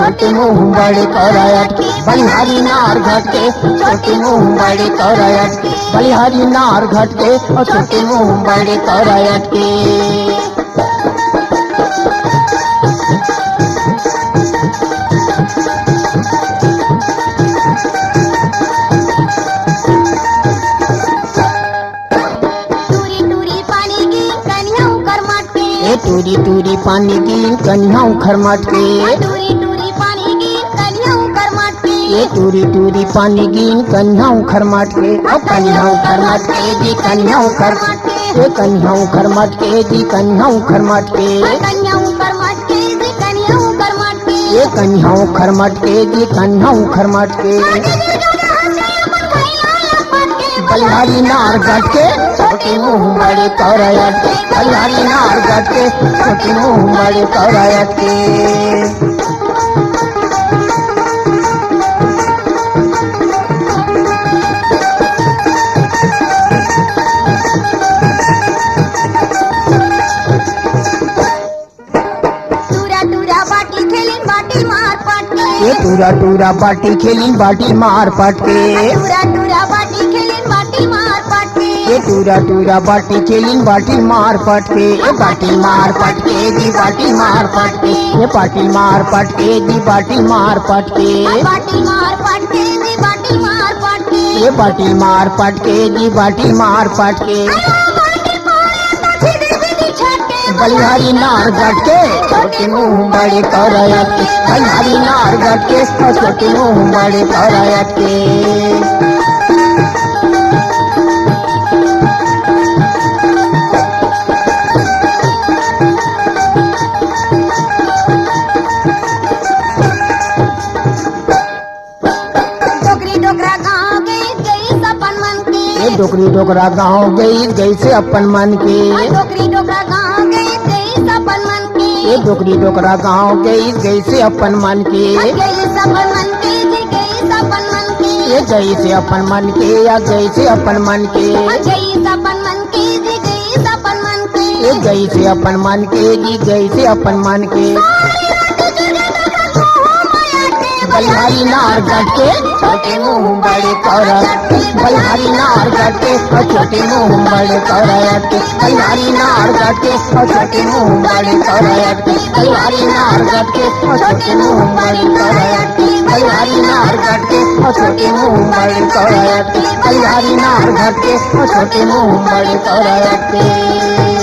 छोटे मुंह बड़े करयट के बलिहारी नार घट के छोटे मुंह बड़े करयट के बलिहारी नार घट के छोटे मुंह बड़े करयट के। टूरी टूरी पानी की कन्या उखर मट के टूरी टूरी पानी की कन्या उखर मट के ये टूरी टूरी पानी की कन्या उखर मट के कन्या उखर मट के जी कन्या उखर ये कन्या उखर मट के जी कन्या उखर मट के कन्या उखर मट के जी कन्या उखर मट के ये कन्या उखर मट के जी कन्या उखर मट के बलिहारी नार घट के छोटे मुंह बड़े करयट के बलिहारी नार घट के छोटे मुंह बड़े करयट के। ये टूरा टूरा बाटी खेली बाटी मार पट के टूरा टूरा बाटी खेली बाटी मार पट के ये टूरा टूरा बाटी खेली बाटी मार पट के ये बाटी मार पट के जी बाटी मार पट के ये बाटी मार पट के जी बाटी मार पट के बाटी मार पट के जी बाटी मार पट के ये बाटी मार पट के जी बाटी मार पट के बलिहारी नार घट के छोटे मुंह बड़े करयट के बलिहारी नार घट के छोटे मुंह बड़े करयट के। डोकरी डोकरा गाँव गई से अपन मन के डोकरी डोकरा गाँव गई सपन मन के ये डोकरी डोकरा गाँव गई से अपन मन के गई सपन मन के गई सपन मन के ये गई से अपन मन के या गई से अपन मन के गई सपन मन के गई सपन मन के ये गई से अपन मन के जी गई से अपन मन के। बलिहारी नार घट के छोटे मुंह बड़े करयट के बलिहारी नार घट के छोटे मुंह बड़े करयट के बलिहारी नार घट के छोटे मुंह बड़े करयट के बलिहारी नार घट के छोटे मुंह बड़े करयट के बलिहारी नार घट के छोटे मुंह बड़े करयट के बलिहारी नार घट के छोटे मुंह बड़े करयट के।